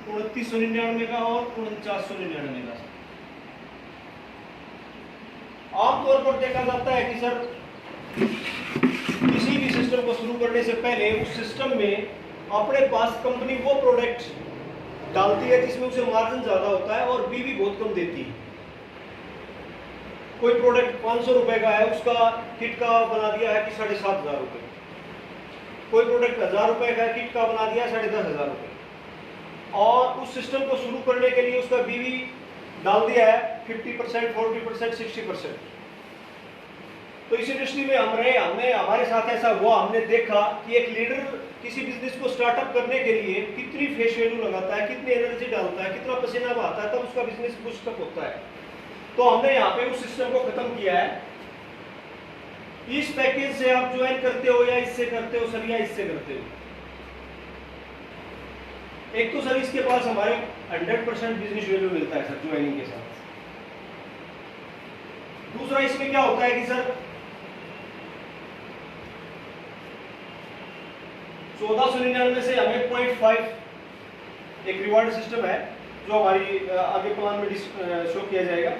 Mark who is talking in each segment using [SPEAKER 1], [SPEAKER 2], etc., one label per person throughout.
[SPEAKER 1] 2999 का और 4999 का। आमतौर पर देखा जाता है कि सर किसी भी सिस्टम को शुरू करने से पहले उस सिस्टम में अपने पास कंपनी वो प्रोडक्ट डालती है जिसमें उसे मार्जिन ज्यादा होता है और बीवी बहुत कम देती है। कोई प्रोडक्ट 500 रुपए का है, उसका किट का बना दिया है कि 7,500 रुपए। कोई प्रोडक्ट 1000 रुपए का किट का बना दिया 10,500 रुपए। और उस सिस्टम को शुरू करने के लिए उसका बीवी डाल दिया है 50%, 40%, 60%। तो इस इंडस्ट्री में हमने हमारे साथ ऐसा हुआ, हमने देखा कि एक लीडर किसी बिजनेस को स्टार्टअप करने के लिए कितनी फेस वैल्यू लगाता है, कितनी एनर्जी डालता है, कितना पसीना बहाता है, तब उसका बिजनेस बूस्टअप होता है। तो हमने यहाँ पे उस सिस्टम को खत्म किया है। इस पैकेज से आप ज्वाइन करते हो या इससे करते हो सर, या इससे करते हो। एक तो सर इसके पास हमारे 100% बिजनेस वैल्यू मिलता है सर ज्वाइनिंग के साथ। दूसरा इसमें क्या होता है कि सर 1499 से हमें 0.5 एक रिवार्ड सिस्टम है जो हमारी आगे प्लान में शो किया जाएगा।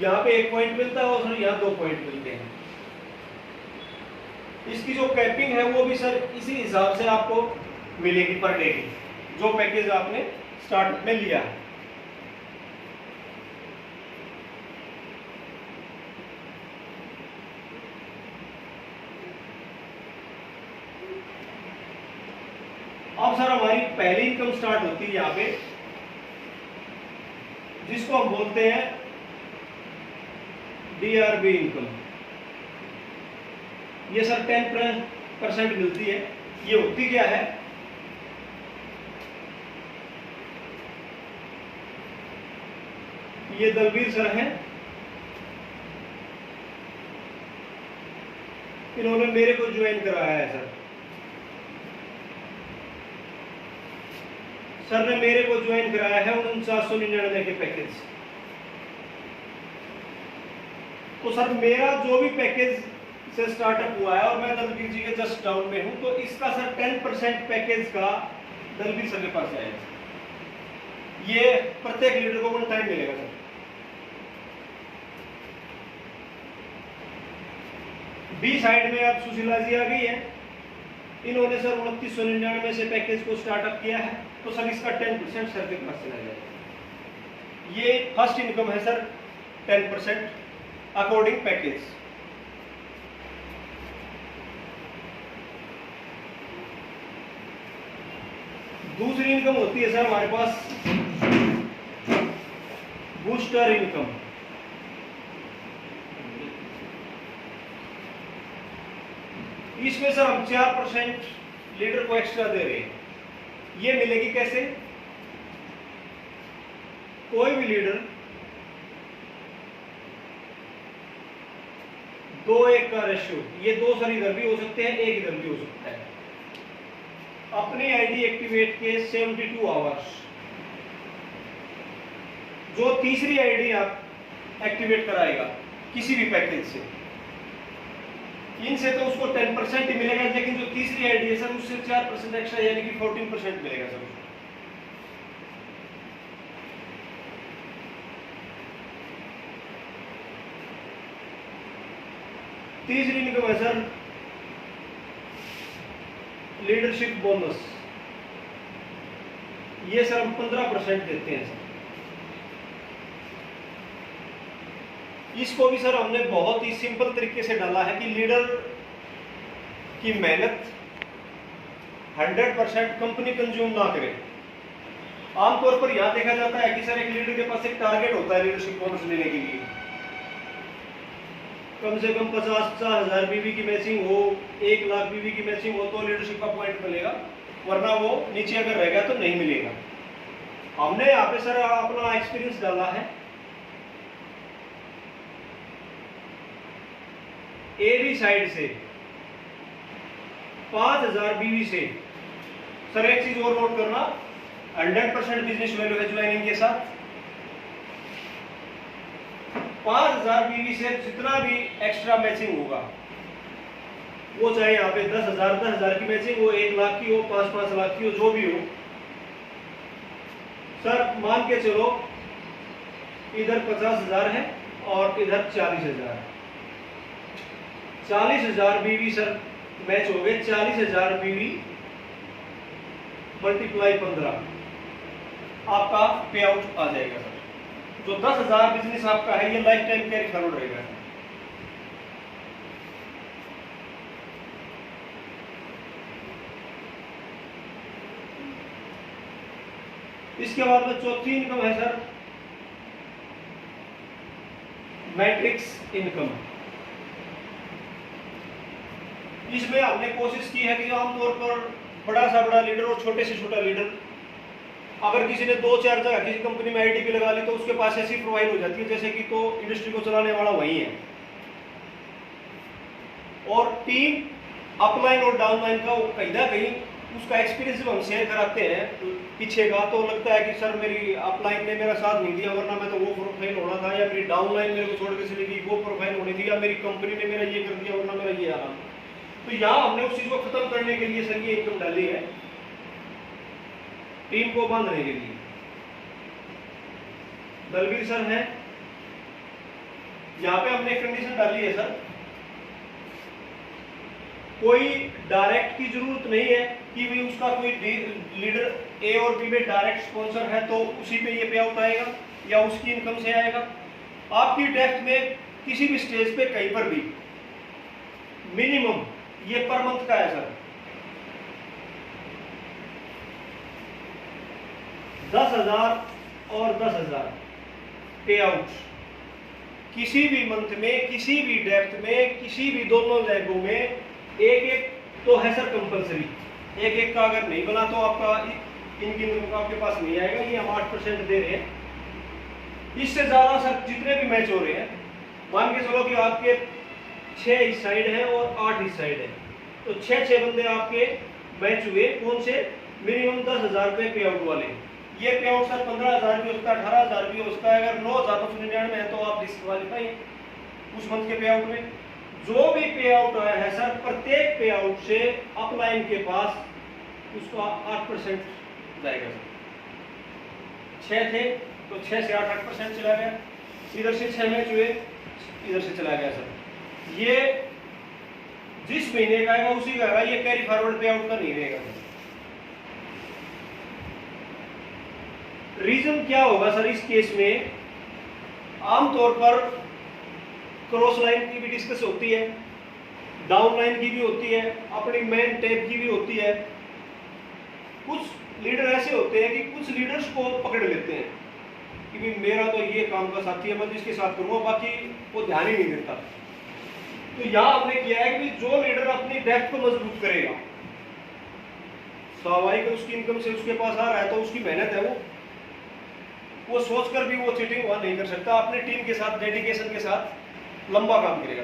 [SPEAKER 1] यहाँ पे 1 पॉइंट मिलता है और सर यहाँ 2 पॉइंट मिलते हैं। इसकी जो कैपिंग है वो भी सर इसी हिसाब से आपको मिलेगी पर डे की, जो पैकेज आपने स्टार्ट में लिया है। अब सर हमारी पहली इनकम स्टार्ट होती है यहाँ पे, जिसको हम बोलते हैं DRB इनकम। ये सर 10% मिलती है। ये होती क्या है, ये दलवीर सर हैं, इन्होंने मेरे को ज्वाइन कराया है सर। सर ने मेरे को ज्वाइन कराया है 4999 के पैकेज। तो सर मेरा जो भी पैकेज से स्टार्टअप हुआ है और मैं दलवीर जी के जस्ट डाउन में हूं, तो इसका सर 10% पैकेज का दलवीर सर के पास जाएगा। ये प्रत्येक लीडर को 1 टाइम मिलेगा सर। बी साइड में अब सुशीला जी आ गई है, इन्होंने सर 2999 से पैकेज को स्टार्टअप किया है, तो सर इसका 10% सर के पास चला जाएगा। ये फर्स्ट इनकम है सर 10% अकॉर्डिंग पैकेज। दूसरी इनकम होती है सर हमारे पास बूस्टर इनकम। इसमें सर हम 4% लीडर को एक्स्ट्रा दे रहे हैं। ये मिलेगी कैसे, कोई भी लीडर 2:1 का रेशियो, ये 2 सर इधर भी हो सकते हैं, 1 इधर भी हो सकता है। अपनी आईडी एक्टिवेट के 72 आवर्स, जो तीसरी आईडी आप एक्टिवेट कराएगा किसी भी पैकेज से, इनसे तो उसको 10% ही मिलेगा, लेकिन जो तीसरी आईडी है सर उससे 4% एक्स्ट्रा यानी कि 14% मिलेगा सर। तीसरी इनकम है सर लीडरशिप बोनस। ये सर हम 15% देते हैं सर। इसको भी सर हमने बहुत ही सिंपल तरीके से डाला है कि लीडर की मेहनत 100% कंपनी कंज्यूम ना करे। आमतौर पर यहां देखा जाता है कि सर एक लीडर के पास एक टारगेट होता है लीडरशिप बोनस लेने के लिए, कम से कम 50,000 बीवी की मैचिंग हो, 1 लाख बीवी की मैचिंग हो तो लीडरशिप का पॉइंट मिलेगा, वरना वो नीचे अगर रहेगा तो नहीं मिलेगा। हमने यहाँ पे सर अपना एक्सपीरियंस डाला है। एबी साइड से 5000 बीवी से सर एक चीज और नोट करना, 100% बिजनेस वैल्यू है ज्वाइनिंग के साथ। 5000 बीवी से जितना भी एक्स्ट्रा मैचिंग होगा, वो चाहे यहाँ पे 10,000 की मैचिंग हो, 1 लाख की हो, 5-5 लाख की हो, जो भी हो, सर मान के चलो इधर 50,000 है और इधर 40,000 है। 40,000 बीवी सर मैच हो गए। 40,000 बीवी मल्टीप्लाई 15 आपका पे आउट आ जाएगा सर। जो 10,000 बिजनेस आपका है ये लाइफ टाइम कैरी फॉरवर्ड रहेगा। इसके बाद में चौथी इनकम है सर मैट्रिक्स इनकम। इसमें हमने कोशिश की है कि आमतौर पर बड़ा सा बड़ा लीडर और छोटे से छोटा लीडर, अगर किसी ने 2-4 जगह किसी कंपनी में आईटी लगा ली तो उसके पास ऐसी प्रोवाइड हो जाती है जैसे कि तो इंडस्ट्री को चलाने वाला वही है। और टीम अपलाइन और डाउनलाइन का कहीं ना कहीं उसका एक्सपीरियंस जब हम शेयर कराते हैं पीछे का, तो लगता है कि सर मेरी अपलाइन ने मेरा साथ नहीं दिया वरना मैं तो वो प्रोफाइल होना था, या मेरी डाउनलाइन मेरे को छोड़ के चली गई वो प्रोफाइल होनी थी, या मेरी कंपनी ने मेरा ये कर दिया वरना मेरा ये आना। तो यहाँ हमने उस चीज को खत्म करने के लिए सर ये इनकम डाली है, टीम को बांधने के लिए। दलवीर सर है, यहाँ पे हमने कंडीशन डाली है सर, कोई डायरेक्ट की जरूरत नहीं है कि भी उसका कोई लीडर ए और बी में डायरेक्ट स्पॉन्सर है तो उसी पे ये पे आउट आएगा या उसकी इनकम से आएगा। आपकी डेस्क में किसी भी स्टेज पे कहीं पर भी मिनिमम ये पर मंथ का है सर 10,000 और 10,000 पे आउट किसी भी मंथ में, किसी भी डेप्थ में, किसी भी दोनों लेगों में एक एक तो है सर कंपलसरी। एक एक का अगर नहीं बना तो आपका इनकी इनकम आपके पास नहीं आएगा। ये हम 8% दे रहे हैं। इससे ज्यादा सर जितने भी मैच हो रहे हैं, मान के चलो कि आपके 6 इस साइड है और 8 इस साइड है, तो 6 बंदे आपके मैच हुए। कौन से? मिनिमम 10,000 रुपए पे आउट वाले। ये पे आउट सर 15,000 भी हो सकता है, 18,000 भी हो सकता है। अगर 9,999 है तो आप डिस्क्वालीफाई उस मंथ के पे आउट में। जो भी पे आउट आया है सर, प्रत्येक पे आउट से अपलाइन के पास उसका 8% जाएगा सर। 6 थे तो 6 से 8% चला गया। इधर से 6 मैच हुए, इधर से चला गया सर। ये जिस महीने का आएगा उसी का आएगा, ये कैरी फॉरवर्ड पे आउट का नहीं रहेगा सर। रीजन क्या होगा सर इस केस में? आमतौर पर क्रॉस लाइन की भी डिस्कस होती है, डाउन लाइन की भी होती है, अपनी मेन टैब की भी होती है। कुछ लीडर ऐसे होते हैं कि कुछ लीडर्स को पकड़ लेते हैं कि भी मेरा तो ये काम का साथी है, मैं तो इसके साथ करूंगा, बाकी वो ध्यान ही नहीं देता। तो यहां हमने किया है कि जो लीडर अपनी डेप्थ को मजबूत करेगा, स्वाभाविक उसकी इनकम से उसके पास आ रहा है तो उसकी मेहनत है, वो सोचकर भी वो चीटिंग वहां नहीं कर सकता। अपनी टीम के साथ डेडिकेशन के साथ लंबा काम करेगा।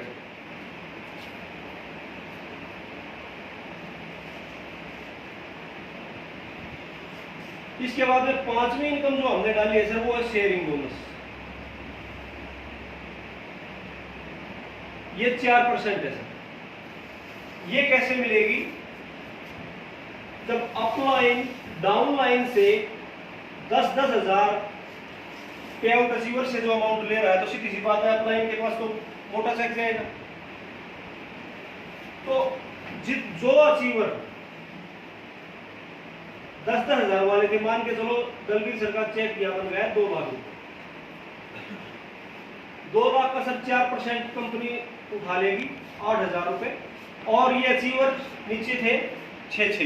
[SPEAKER 1] इसके बाद में 5वीं इनकम जो हमने डाली है सर वो है शेयरिंग बोनस। ये 4% है सर। ये कैसे मिलेगी? जब अपलाइन डाउनलाइन से 10,000 पे आउट अचीवर से जो अमाउंट ले रहा है तो सीधी सी बात है अपलाइन के पास तो मोटा चेक जाएगा। तो जो अचीवर 10,000 वाले थे, मान के चलो दलवीर सर का चेक किया बन गया 2 लाख रुपए। 2 लाख का सर 4% कंपनी उठा लेगी 8,000 रुपए, और ये अचीवर नीचे थे 6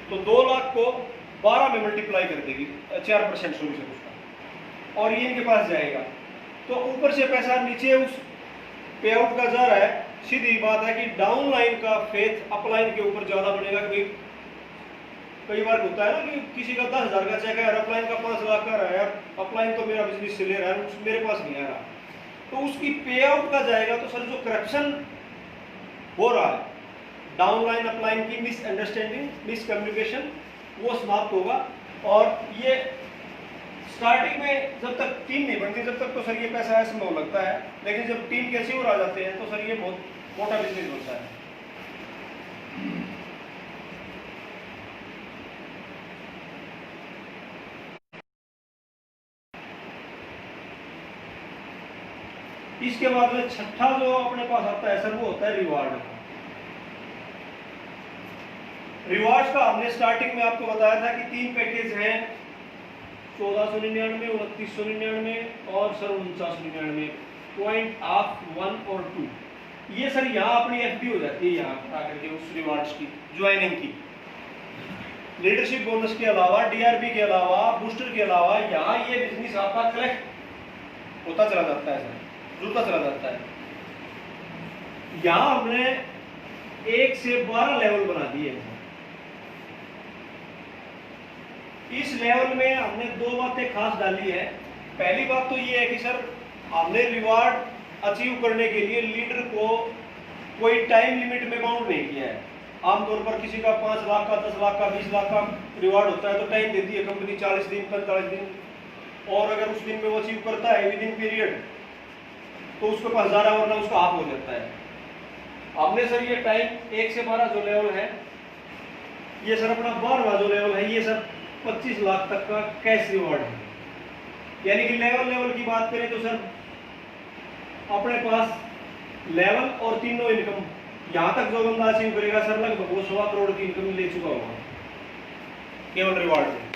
[SPEAKER 1] तो 2 लाख को 12 में मल्टीप्लाई कर देगी 4% सॉरी सर उसका, और ये इनके पास जाएगा। तो ऊपर से पैसा नीचे उस पे आउट का जा रहा है। सीधी बात है कि डाउन लाइन का फेथ अपलाइन के ऊपर ज्यादा बढ़ेगा। कई बार होता है ना कि किसी का 10,000 का चेक है, अपलाइन का 5 लाख का रहा है, अपलाइन तो मेरा बिजनेस से ले रहा है, मेरे पास नहीं आ रहा, तो उसकी पे आउट का जाएगा। तो सर जो करप्शन हो रहा है, डाउन लाइन अपलाइन की मिसअंडरस्टैंडिंग, मिसकम्युनिकेशन, वो समाप्त होगा। और ये स्टार्टिंग में जब तक टीम नहीं बनती जब तक तो सर ये पैसा असंभव लगता है, लेकिन जब टीम के अचीवर आ जाते हैं तो सर ये बहुत मोटा बिजनेस बनता है। इसके बाद में छठा जो अपने पास आता है सर वो होता है रिवार्ड। रिवार्ड्स का हमने स्टार्टिंग में आपको बताया था कि 3 पैकेज हैं, 1499, 2999 और सर 4999, पॉइंट ऑफ 1 और 2। ये सर यहाँ अपनी एफडी हो जाती है, यहाँ आकर के उस रिवार्ड्स की ज्वाइनिंग की। लीडरशिप बोनस के अलावा, डीआरबी के अलावा, बूस्टर के अलावा यहाँ ये बिजनेस आपका कलेक्ट होता चला जाता है सर, जुड़ता चला जाता है। यहाँ हमने 1 से 12 लेवल बना दिए हैं। इस लेवल में हमने 2 बातें खास डाली है। पहली बात तो ये है कि सर हमने रिवार्ड अचीव करने के लिए लीडर को कोई टाइम लिमिट में बाउंड नहीं किया है। आमतौर पर किसी का 5 लाख का, 10 लाख का, 20 लाख का रिवार्ड होता है तो टाइम देती है कंपनी 40 दिन, 45 दिन, और अगर उस दिन में वो अचीव करता है विद इन पीरियड तो उसके पास ज़्यादा, वरना उसका हाफ हो जाता है। हमने सर ये टाइम 1 से 12 जो लेवल है, ये सर अपना 12वां जो लेवल है, ये सर 25 लाख तक का कैश रिवॉर्ड है। यानी कि लेवल की बात करें तो सर अपने पास लेवल और तीनों इनकम यहाँ तक जो बंदा अचीव करेगा सर लगभग वो 1.25 करोड़ की इनकम ले चुका होगा केवल रिवॉर्ड से।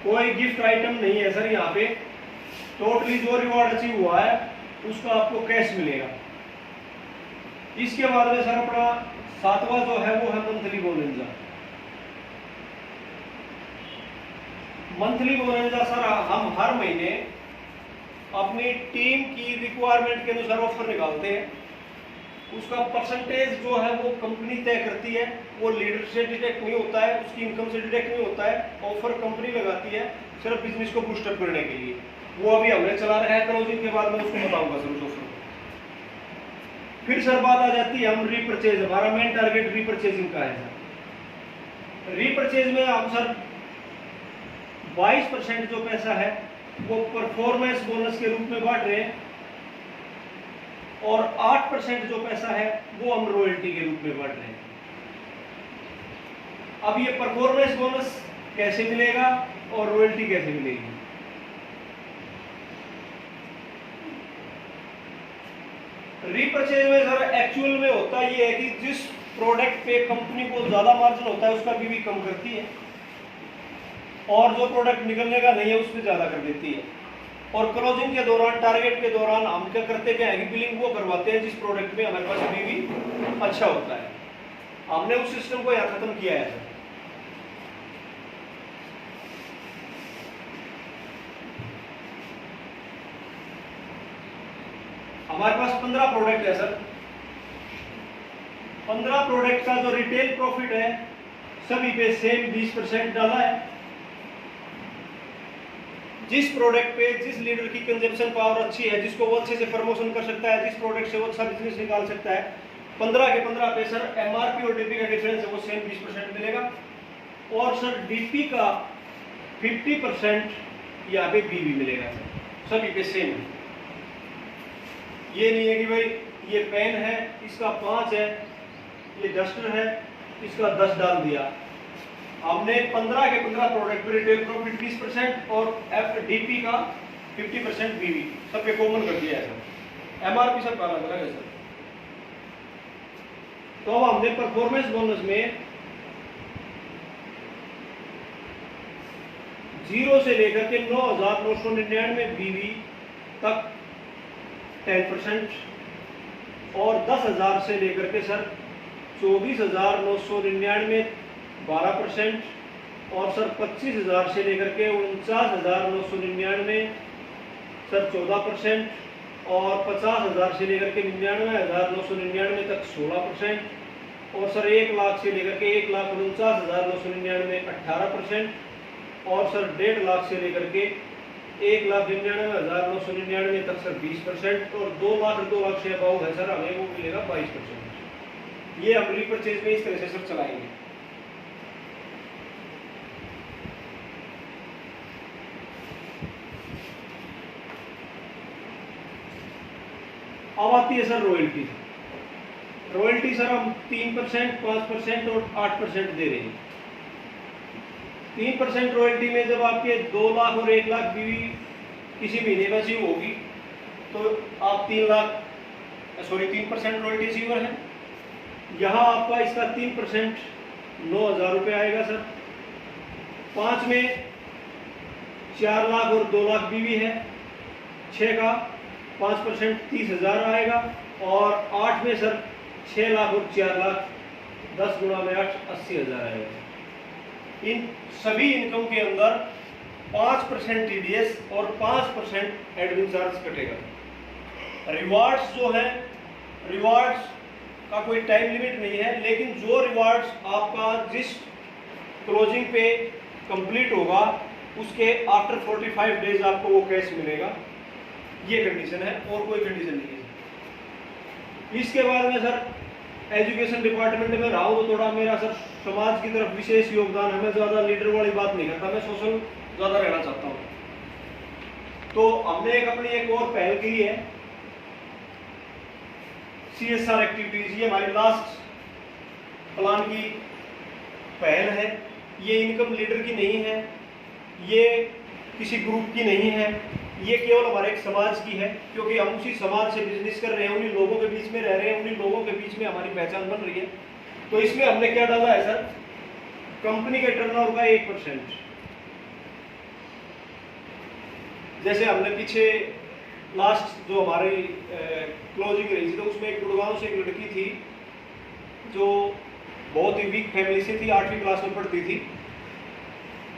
[SPEAKER 1] कोई गिफ्ट आइटम नहीं है सर यहाँ पे, टोटली जो रिवॉर्ड अचीव हुआ है उसका आपको कैश मिलेगा। इसके बाद में सर अपना 7वां जो है वो है मंथली बोनंजा। मंथली बोनंजा सर हम हर महीने अपनी टीम की रिक्वायरमेंट के अनुसार ऑफर निकालते हैं। उसका परसेंटेज जो है वो कंपनी तय करती है, वो लीडर से डिटेक्ट नहीं होता है, उसकी इनकम से डिटेक्ट नहीं होता है। ऑफर कंपनी लगाती है सिर्फ बिजनेस को बूस्टअप करने के लिए। वो अभी हमने चला रखा है, क्लोजिंग के बाद मैं उसको बताऊंगा सर उस ऑफर को। फिर सर बात आ जाती है हम रीपरचेज, हमारा मेन टारगेट रीपरचेजिंग का है सर। रीपरचेज में हम सर 22% जो पैसा है वो परफॉर्मेंस बोनस के रूप में बांट रहे हैं, और 8% जो पैसा है वो हम रॉयल्टी के रूप में बांट रहे हैं। अब ये परफॉर्मेंस बोनस कैसे मिलेगा और रॉयल्टी कैसे मिलेगी? रीपरचेज में सर एक्चुअल में होता ये है कि जिस प्रोडक्ट पे कंपनी को ज्यादा मार्जिन होता है उसका भी कम करती है, और जो प्रोडक्ट निकलने का नहीं है उस पर ज्यादा कर देती है। और क्लोजिंग के दौरान, टारगेट के दौरान हम क्या करते क्या है कि बिलिंग वो करवाते हैं जिस प्रोडक्ट में हमारे पास भी अच्छा होता है। हमने उस सिस्टम को यहाँ खत्म किया है सर। हमारे पास 15 प्रोडक्ट है सर। 15 प्रोडक्ट का जो रिटेल प्रॉफिट है सभी पे सेम 20% डाला है। जिस प्रोडक्ट पे जिस लीडर की कंजम्पशन पावर अच्छी है, जिसको वो अच्छे से प्रमोशन कर सकता है, जिस प्रोडक्ट से वो अच्छा बिजनेस निकाल सकता है, 15 के 15 पे सर एमआरपी और डीपी का डिफरेंस है वो सेम 20% मिलेगा। और सर डीपी का 50% यहाँ पे बीवी मिलेगा सर, सभी पे सेम है। ये नहीं है कि भाई ये पेन है इसका 5 है, ये डस्टर है इसका 10 डाल दिया। हमने 15 के 15 प्रोडक्ट पे रिटेल प्रॉफिट 20% और डीपी का 50% बीवी सब पे कॉमन कर दिया है सर। एमआरपी सब अलग अलग है सर। तो अब हमने परफॉर्मेंस बोनस में 0 से लेकर के 9,999 बीवी तक 10% और 10,000 से लेकर के सर 24,999 12% और सर 25,000 से लेकर के 49,999 सर 14% और 50,000 से लेकर के 99,999 तक 16% और सर 1 लाख से लेकर के 1,49,999 18% और सर 1.5 लाख से लेकर के 1,99,999 तक सर 20% और 2 लाख से अबाउ है सर हमें वो मिलेगा 22%। ये हम रीपरचेज में इस तरह से सर चलाएंगे। अब आती है सर रॉयल्टी। रॉयल्टी सर हम 3%, 5% और 8% दे रहे हैं। 3% रॉयल्टी में जब आपके 2 लाख और 1 लाख बीवी किसी महीने में अचीव होगी तो आप 3% रॉयल्टी अचीवर है। यहाँ आपका इसका 3% 9,000 रुपये आएगा सर। 5 में 4 लाख और 2 लाख बीवी है, 6 का 5% 30,000 आएगा। और 8 में सर 6 लाख और 4 लाख 10 गुणा में 8 80,000 आएगा। इन सभी इनकम के अंदर 5% टीडीएस और 5% एडमिन चार्ज कटेगा। रिवार्ड्स जो है, रिवार्ड्स का कोई टाइम लिमिट नहीं है, लेकिन जो रिवार्ड्स आपका जिस क्लोजिंग पे कंप्लीट होगा उसके आफ्टर 45 डेज आपको वो कैश मिलेगा। ये कंडीशन है और कोई कंडीशन नहीं है। इसके बाद में सर एजुकेशन डिपार्टमेंट में रहा हूँ तो थोड़ा मेरा सर समाज की तरफ विशेष योगदान है। मैं ज़्यादा लीडर वाली बात नहीं करता, मैं सोशल ज़्यादा रहना चाहता हूँ। तो हमने अपनी एक और पहल की है, CSR एक्टिविटीज। ये हमारी लास्ट प्लान की पहल है। ये इनकम लीडर की नहीं है, ये किसी ग्रुप की नहीं है, ये केवल हमारे एक समाज की है, क्योंकि हम उसी समाज से बिजनेस कर रहे हैं, उन्हीं लोगों के बीच में रह रहे हैं, उन्हीं लोगों के बीच में हमारी पहचान बन रही है। तो इसमें हमने क्या डाला है सर, कंपनी के टर्नओवर का 1%। जैसे हमने पीछे लास्ट जो हमारी क्लोजिंग रही थी तो उसमें एक गुड़गांव से एक लड़की थी जो बहुत ही वीक फैमिली से थी, 8वीं क्लास में पढ़ती थी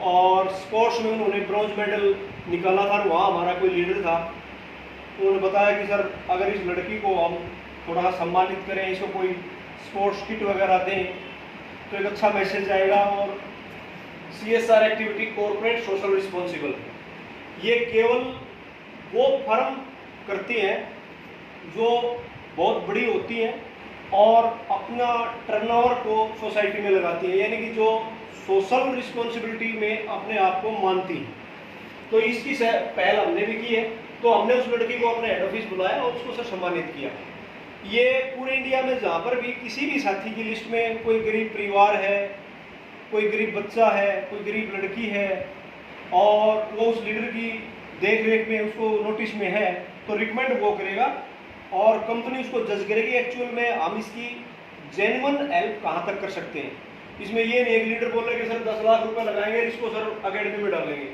[SPEAKER 1] और स्पोर्ट्स में उन्होंने ब्रॉन्ज मेडल निकाला था। वहाँ हमारा कोई लीडर था, उन्होंने बताया कि सर अगर इस लड़की को हम थोड़ा सम्मानित करें, इसको कोई स्पोर्ट्स किट वगैरह दें तो एक अच्छा मैसेज आएगा। और CSR activity corporate social responsible, ये केवल वो फर्म करती हैं जो बहुत बड़ी होती हैं और अपना टर्नओवर को सोसाइटी में लगाती हैं, यानी कि जो सोशल रिस्पॉन्सिबिलिटी में अपने आप को मानती हैं। तो इसकी पहल हमने भी की है। तो हमने उस लड़की को अपने हेड ऑफिस बुलाया और उसको सर सम्मानित किया। ये पूरे इंडिया में जहाँ पर भी किसी भी साथी की लिस्ट में कोई गरीब परिवार है, कोई गरीब बच्चा है, कोई गरीब लड़की है और वो उस लीडर की देख रेख में उसको नोटिस में है तो रिकमेंड वो करेगा और कंपनी उसको जज करेगी एक्चुअल में हम इसकी जेन्युइन हेल्प कहाँ तक कर सकते हैं। इसमें ये नहीं एक लीडर बोल रहे कि सर 10 लाख रुपए लगाएंगे, इसको सर अकेडमी में डालेंगे।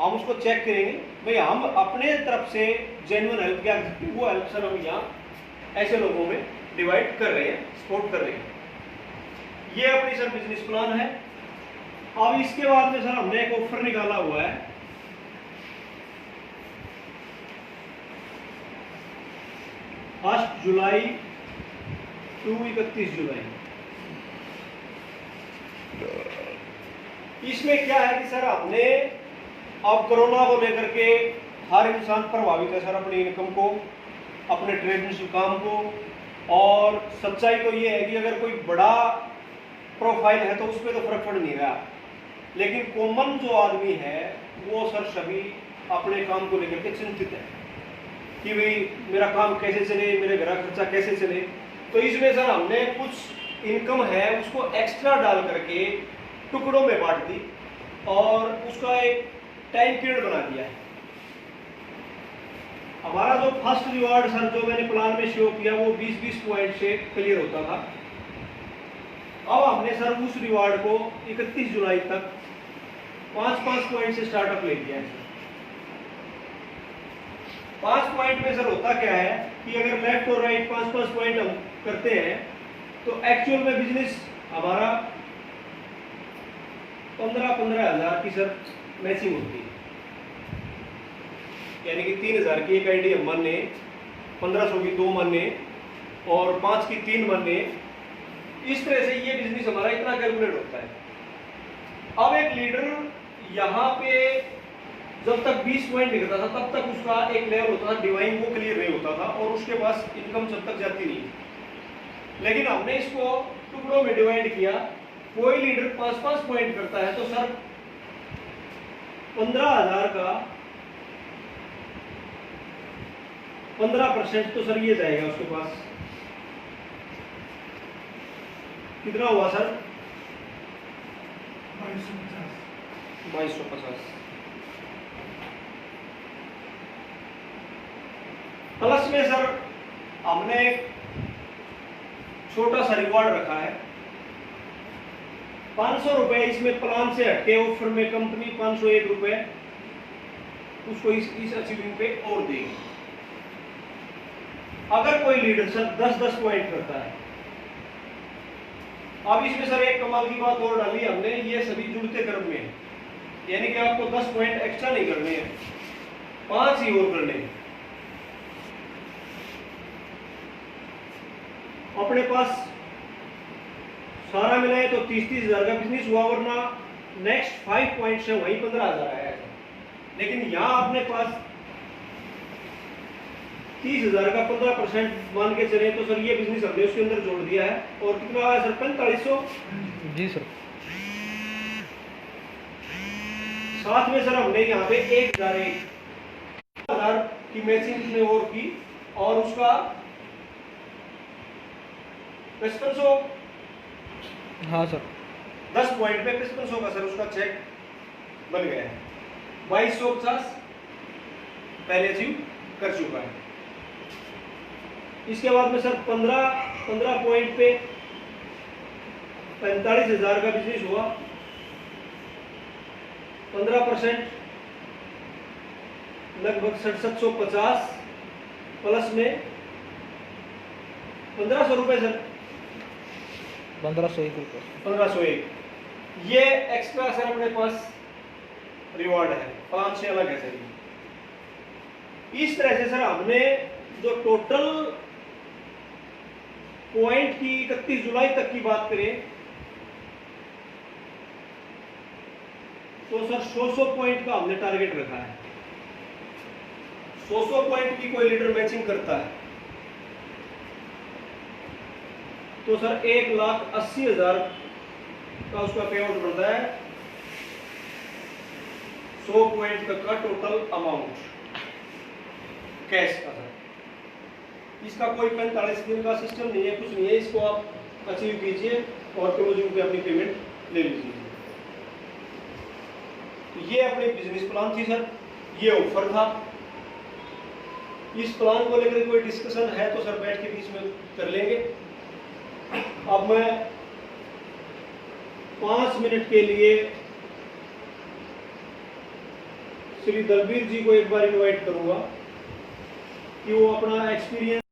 [SPEAKER 1] हम उसको चेक करेंगे भाई हम अपने तरफ से जेन्युइन हेल्प क्या कर सकते हैं, वो हेल्प सर हम यहाँ ऐसे लोगों में डिवाइड कर रहे हैं, सपोर्ट कर रहे हैं। ये अपनी सर बिजनेस प्लान है। अब इसके बाद में सर हमने एक ऑफर निकाला हुआ है, फर्स्ट जुलाई टू 31 जुलाई। इसमें क्या है कि सर हमने अब कोरोना को लेकर के हर इंसान प्रभावित है सर अपनी इनकम को, अपने ट्रेडिशनल काम को। और सच्चाई तो ये है कि अगर कोई बड़ा प्रोफाइल है तो उस पर तो फर्क पड़ नहीं रहा, लेकिन कॉमन जो आदमी है वो सर सभी अपने काम को लेकर के चिंतित है कि भाई मेरा काम कैसे चले, मेरे घर का खर्चा कैसे चले। तो इसमें सर हमने कुछ इनकम है उसको एक्स्ट्रा डाल करके टुकड़ों में बांट दी और उसका एक टाइम पीरियड बना दिया है। हमारा जो फर्स्ट रिवार्ड सर जो मैंने प्लान में शो किया वो 20-20 पॉइंट से क्लियर होता था। अब हमने सर उस रिवार्ड को 31 जुलाई तक 5-5 पॉइंट से स्टार्टअप ले लिया है सर। 5 पॉइंट में सर होता क्या है कि अगर लेफ्ट और राइट 5-5 पॉइंट हम करते हैं तो एक्चुअल में बिजनेस हमारा 15-15 हज़ार की सर मैचिंग होती है, यानी कि 3,000 की एक आईडी हम माने, 1500 की 2 माने और 5 की 3 माने। इस तरह से ये बिजनेस हमारा इतना कैलकुलेट होता है। अब एक लीडर यहाँ पे जब तक 20 पॉइंट निकलता था तब तक उसका एक लेवल होता था डिवाइन, वो क्लियर नहीं होता था और उसके पास इनकम जब तक जाती नहीं। लेकिन हमने इसको टुकड़ों में डिवाइड किया। कोई लीडर 5-5 पॉइंट करता है तो सर 15,000 का 15% तो सर ये जाएगा उसके पास। कितना हुआ सर? 2250। प्लस में सर हमने एक छोटा सा रिवॉर्ड रखा है, 500 रुपए इसमें प्लान से हटके ऑफर में कंपनी 501 रुपए उसको इस अचीविंग पे और देगी। अगर कोई लीडर सर 10-10 पॉइंट करता है, अब इसमें सर एक कमाल की बात और डाली हमने, ये सभी जुड़ते क्रम में है, यानी कि आपको 10 पॉइंट एक्स्ट्रा नहीं करने हैं, 5 ही और करने हैं। अपने पास सारा मिलाए तो 30-30 हजार का बिजनेस हुआ, वरना नेक्स्ट 5 पॉइंट से वही 15,000 आया है। लेकिन यहां अपने पास 30,000 का 15% मान के चले तो सर ये बिजनेस हमने उसके अंदर जोड़ दिया है। और कितना आया सर? 4500।
[SPEAKER 2] जी सर।
[SPEAKER 1] साथ में सर हमने यहाँ पे 1,000 की मैचिंग में और की, और उसका 5500।
[SPEAKER 2] हाँ सर।
[SPEAKER 1] 10 पॉइंट पे 5500 का सर उसका चेक बन गया है। 2250 पहले अचीव कर चुका है। इसके बाद में सर 15 पॉइंट पे 45,000 का बिजनेस हुआ, 15% लगभग 6750 प्लस में 1500 रुपए सर,
[SPEAKER 2] 1501 रुपये।
[SPEAKER 1] 1501 ये एक्स्ट्रा सर अपने पास रिवॉर्ड है, प्लान से अलग है सर। इस तरह से सर हमने जो टोटल पॉइंट की 31 जुलाई तक की बात करें तो सर 100 पॉइंट का हमने टारगेट रखा है। 100 पॉइंट की कोई लीडर मैचिंग करता है तो सर 1,80,000 का उसका पे आउट बनता है, 100 पॉइंट तक का टोटल अमाउंट कैश का सर। इसका कोई 45 दिन का सिस्टम नहीं है, कुछ नहीं है, इसको आप अचीव कीजिए और क्लोजिंग पे अपनी पेमेंट ले लीजिए। तो ये अपनी बिजनेस प्लान थी सर, ये ऑफर था। इस प्लान को लेकर कोई डिस्कशन है तो सर बैठ के बीच में कर लेंगे। अब मैं 5 मिनट के लिए श्री दलबीर जी को एक बार इनवाइट करूंगा कि वो अपना एक्सपीरियंस